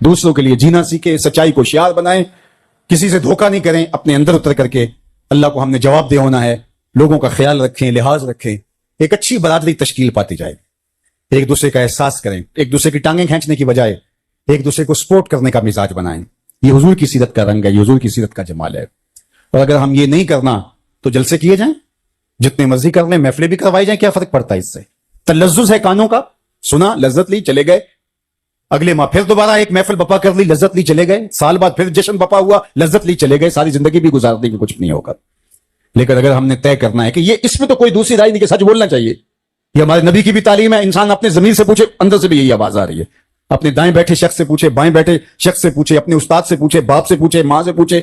دوسروں کے لیے جینا سیکھیں، سچائی کو شعار بنائیں، کسی سے دھوکہ نہیں کریں، اپنے اندر اتر کر کے اللہ کو ہم نے جواب دے ہونا ہے، لوگوں کا خیال رکھیں، لحاظ رکھیں، ایک اچھی برادری تشکیل پاتی جائے، ایک دوسرے کا احساس کریں، ایک دوسرے کی ٹانگیں کھینچنے کی بجائے ایک دوسرے کو سپورٹ کرنے کا مزاج بنائیں۔ یہ حضور کی سیرت کا رنگ ہے، یہ حضور کی سیرت کا جمال ہے۔ اور اگر ہم یہ نہیں کرنا تو جلسے کیے جائیں، جتنے مرضی کر لیں، محفلیں بھی کروائی جائیں، کیا فرق پڑتا ہے اس سے؟ تلذذ ہے کانوں کا، سنا، لذت لی، چلے گئے، اگلے ماہ پھر دوبارہ ایک محفل بپا کر لی، لذت لی، چلے گئے، سال بعد پھر جشن بپا ہوا، لذت لی، چلے گئے، ساری زندگی بھی گزار دی کہ کچھ نہیں ہوگا۔ لیکن اگر ہم نے طے کرنا ہے کہ یہ، اس میں تو کوئی دوسری رائے نہیں کہ سچ بولنا چاہیے، یہ ہمارے نبی کی بھی تعلیم ہے، انسان اپنے ضمیر سے پوچھے، اندر سے بھی یہی آواز آ رہی ہے، اپنے دائیں بیٹھے شخص سے پوچھے، بائیں بیٹھے شخص سے پوچھے، اپنے استاد سے پوچھے، باپ سے پوچھے، ماں سے پوچھے،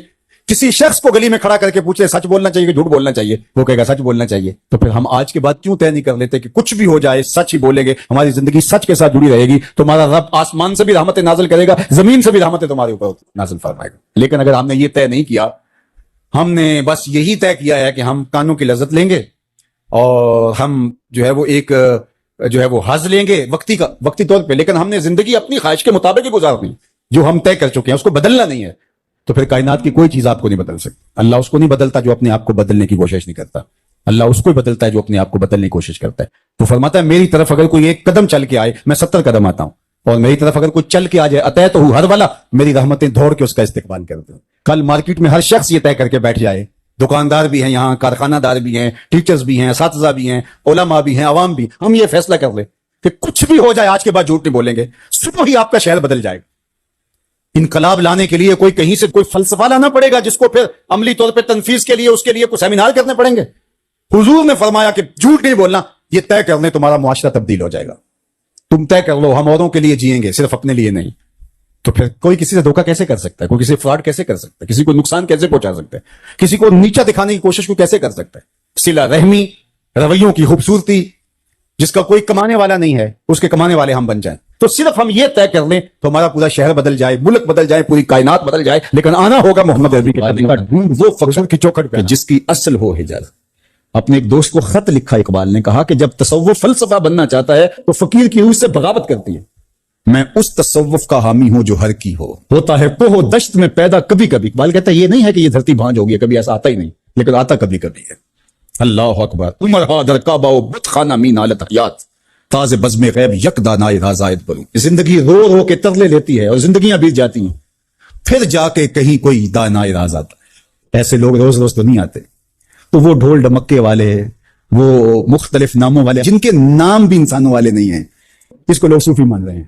کسی شخص کو گلی میں کھڑا کر کے پوچھے سچ بولنا چاہیے کہ جھوٹ بولنا چاہیے، وہ کہے گا سچ بولنا چاہیے۔ تو پھر ہم آج کے بعد کیوں طے نہیں کر لیتے کہ کچھ بھی ہو جائے سچ ہی بولیں گے، ہماری زندگی سچ کے ساتھ جڑی رہے گی، تمہارا رب آسمان سے بھی رحمتیں نازل کرے گا، زمین سے بھی رحمتیں تمہارے اوپر نازل فرمائے گا۔ لیکن اگر ہم نے یہ طے نہیں کیا، ہم نے بس یہی طے کیا ہے کہ ہم کانوں کی لذت لیں گے اور ہم جو ہے وہ ایک جو ہے وہ حظ لیں گے وقتی طور پہ، لیکن ہم نے زندگی اپنی خواہش کے مطابق ہی گزارنی، جو ہم طے کر چکے ہیں اس کو بدلنا نہیں ہے، تو پھر کائنات کی کوئی چیز آپ کو نہیں بدل سکتی۔ اللہ اس کو نہیں بدلتا جو اپنے آپ کو بدلنے کی کوشش نہیں کرتا، اللہ اس کو ہی بدلتا ہے جو اپنے آپ کو بدلنے کی کوشش کرتا ہے۔ تو فرماتا ہے میری طرف اگر کوئی ایک قدم چل کے آئے، میں 70 قدم آتا ہوں، اور میری طرف اگر کوئی چل کے آ جائے، اتیت ہوں ہر والا، میری رحمتیں دوڑ کے اس کا استقبال کرتے ہیں۔ کل مارکیٹ میں ہر شخص یہ طے کر کے بیٹھ جائے، دکاندار بھی ہیں یہاں، کارخانہ دار بھی ہیں، ٹیچرز بھی ہیں، اساتذہ بھی ہیں، علماء بھی ہیں، عوام بھی، ہم یہ فیصلہ کر لیں کہ کچھ بھی ہو جائے آج کے بعد جھوٹ نہیں بولیں گے، صبح ہی آپ کا شہر بدل جائے گا۔ انقلاب لانے کے لیے کوئی کہیں سے کوئی فلسفہ لانا پڑے گا جس کو پھر عملی طور پہ تنفیذ کے لیے اس کے لیے کچھ سیمینار کرنے پڑیں گے۔ حضور نے فرمایا کہ جھوٹ نہیں بولنا، یہ طے کرنے تمہارا معاشرہ تبدیل ہو جائے گا۔ تم طے کر لو ہم اوروں کے لیے جئیں گے، صرف اپنے لیے نہیں۔ تو پھر کوئی کسی سے دھوکہ کیسے کر سکتا ہے؟ کوئی کسی فراڈ کیسے کر سکتا ہے؟ کسی کو نقصان کیسے پہنچا سکتا ہے؟ کسی کو نیچا دکھانے کی کوشش کو کیسے کر سکتا ہے؟ صلہ رحمی، رویوں کی خوبصورتی، جس کا کوئی کمانے والا نہیں ہے اس کے کمانے والے ہم بن جائیں۔ تو صرف ہم یہ طے کر لیں تو ہمارا پورا شہر بدل جائے، ملک بدل جائے، پوری کائنات بدل جائے، لیکن آنا ہوگا محمد عربی کے وہ فخر کی چوکھٹ پہ جس کی اصل ہو حجاز۔ اپنے ایک دوست کو خط لکھا اقبال نے، کہا کہ جب تصوف فلسفہ بننا چاہتا ہے تو فقیر کی روح سے بغاوت کرتی ہے، میں اس تصوف کا حامی ہوں جو ہر کی ہوتا ہے کوہ و دشت میں پیدا کبھی کبھی۔ اقبال کہتا ہے یہ نہیں ہے کہ یہ دھرتی بھانج ہوگی، کبھی ایسا آتا ہی نہیں، لیکن آتا کبھی کبھی ہے۔ اللہ اکبر۔ عمر ہادر کعبہ و بت خانہ مین آلت حیات، تاز بزم غیب یک دانائے رازائد بروں۔ زندگی رو رو کے ترلے لیتی ہے اور زندگیاں بیت جاتی ہیں، پھر جا کے کہیں کوئی دانائے راز آتا ہے۔ ایسے لوگ روز روز تو نہیں آتے۔ تو وہ ڈھول ڈمکے والے، وہ مختلف ناموں والے جن کے نام بھی انسانوں والے نہیں ہیں، اس کو لوگ صوفی مان رہے ہیں۔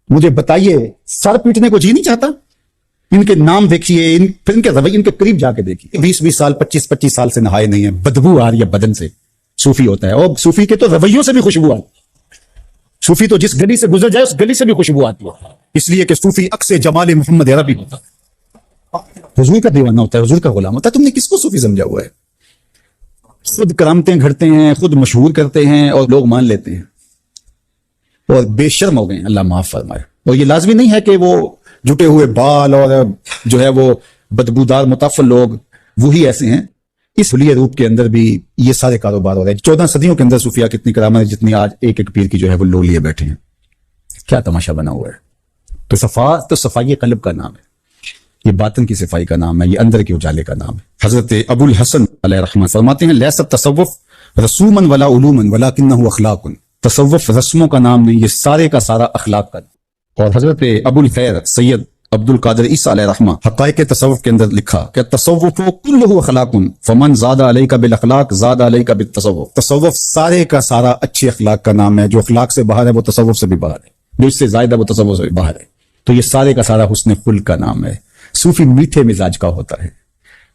مجھے بتائیے، سر پیٹنے کو جی نہیں چاہتا؟ ان کے نام دیکھیے، پھر ان کے رویے، ان کے قریب جا کے دیکھیے۔ 20 سال 25 سال سے نہائے نہیں ہیں، بدبو آ رہی ہے بدن سے، صوفی ہوتا ہے۔ اور صوفی کے تو رویوں سے بھی خوشبو آتی ہے، صوفی تو جس گلی سے گزر جائے اس گلی سے بھی خوشبو آتی ہے، اس لیے کہ صوفی عکس جمال محمد عربی ہوتا ہے، حضور کا دیوانہ ہوتا ہے، حضور کا غلام ہوتا ہے۔ تم نے کس کو صوفی سمجھا ہوا ہے؟ خود کرامتیں گھڑتے ہیں، خود مشہور کرتے ہیں اور لوگ مان لیتے ہیں، اور بے شرم ہو گئے ہیں، اللہ معاف فرمائے۔ اور یہ لازمی نہیں ہے کہ وہ جٹے ہوئے بال اور جو ہے وہ بدبودار متفل لوگ وہی ایسے ہیں، اس حلیہ روپ کے اندر بھی یہ سارے کاروبار ہو رہے ہیں۔ 14 صدیوں کے اندر صوفیہ کتنی کرامت ہے جتنی آج ایک ایک پیر کی جو ہے وہ لو لیے بیٹھے ہیں۔ کیا تماشا بنا ہوا ہے؟ تو صفائی قلب کا نام ہے، یہ باطن کی صفائی کا نام ہے، یہ اندر کے اجالے کا نام ہے۔ حضرت ابو الحسن علیہ رحمہ فرماتے ہیں لیس التصوف رسوما ولا علوما ولکنہ اخلاق۔ تصوف رسموں کا نام نہیں، یہ سارے کا سارا اخلاق کا نام۔ اور حضرت ابو الخیر سید عبد القادر عیسیٰ علیہ رحمہ حقائق تصوف کے اندر لکھا کہ تصوف کلہ اخلاق فمن زاد علیک بالاخلاق زاد علیک بالتصوف۔ تصوف سارے کا سارا اچھے اخلاق کا نام ہے، جو اخلاق سے باہر ہے وہ تصوف سے بھی باہر ہے، جو اس سے زائد ہے وہ تصوف سے بھی باہر ہے۔ تو یہ سارے کا سارا حسن خلق کا نام ہے۔ صوفی میٹھے مزاج کا ہوتا ہے،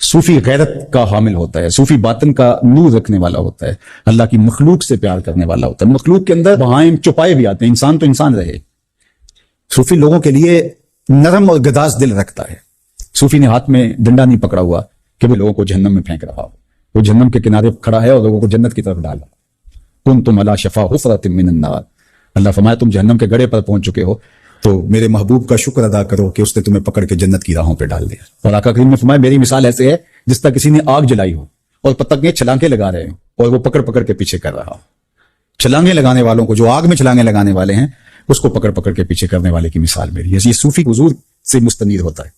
صوفی غیرت کا حامل ہوتا ہے، صوفی باطن کا نور رکھنے والا ہوتا ہے، اللہ کی مخلوق سے پیار کرنے والا ہوتا ہے۔ مخلوق کے اندر بہائم چپائے بھی آتے ہیں، انسان تو انسان رہے۔ صوفی لوگوں کے لیے نرم اور گداز دل رکھتا ہے۔ صوفی نے ہاتھ میں ڈنڈا نہیں پکڑا ہوا کہ وہ لوگوں کو جہنم میں پھینک رہا ہو، وہ جہنم کے کنارے کھڑا ہے اور لوگوں کو جنت کی طرف ڈالا۔ کنتم علی شفا حفرۃ من النار، اللہ فرمایا تم جہنم کے گڑھے پر پہنچ چکے ہو تو میرے محبوب کا شکر ادا کرو کہ اس نے تمہیں پکڑ کے جنت کی راہوں پہ ڈال دیا۔ اور آقا کریم نے فرمایا میری مثال ایسے ہے جس طرح کسی نے آگ جلائی ہو اور پتنگیں چھلانگیں لگا رہے ہوں اور وہ پکڑ پکڑ کے پیچھے کر رہا ہو۔ چھلانگیں لگانے والوں کو، جو آگ میں چھلانگیں لگانے والے ہیں، اس کو پکڑ پکڑ کے پیچھے کرنے والے کی مثال میری ہے. یہ صوفی حضور سے مستنیر ہوتا ہے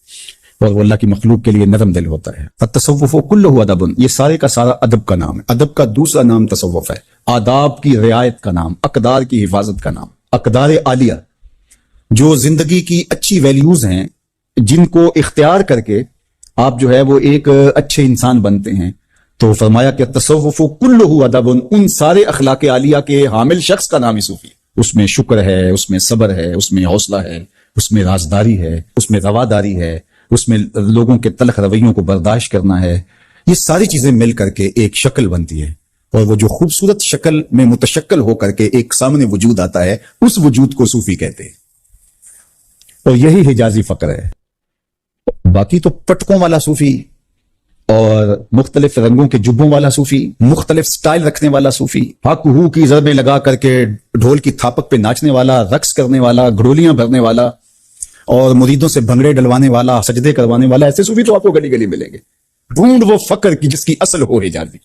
اور وہ اللہ کی مخلوق کے لیے نرم دل ہوتا ہے. التصوف کلہ ادب، یہ سارے کا سارا ادب کا نام ہے. ادب کا دوسرا نام تصوف ہے. آداب کی رعایت کا نام، اقدار کی حفاظت کا نام. اقدار عالیہ جو زندگی کی اچھی ویلیوز ہیں جن کو اختیار کر کے آپ جو ہے وہ ایک اچھے انسان بنتے ہیں، تو فرمایا کہ تصوف کلہ ادب، ان سارے اخلاق عالیہ کے حامل شخص کا نام ہی صوفی. اس میں شکر ہے، اس میں صبر ہے، اس میں حوصلہ ہے، اس میں رازداری ہے، اس میں رواداری ہے، اس میں لوگوں کے تلخ رویوں کو برداشت کرنا ہے. یہ ساری چیزیں مل کر کے ایک شکل بنتی ہے، اور وہ جو خوبصورت شکل میں متشکل ہو کر کے ایک سامنے وجود آتا ہے، اس وجود کو صوفی کہتے ہیں. اور یہی حجازی فقر ہے. باقی تو پٹکوں والا صوفی اور مختلف رنگوں کے جبوں والا صوفی، مختلف سٹائل رکھنے والا صوفی، ہاک ہو کی ضربیں لگا کر کے ڈھول کی تھاپک پہ ناچنے والا، رقص کرنے والا، گھڑولیاں بھرنے والا اور مریدوں سے بھنگڑے ڈلوانے والا، سجدے کروانے والا، ایسے صوفی تو آپ کو گلی گلی ملیں گے. ڈھونڈ وہ فقر کی جس کی اصل ہو حجازی.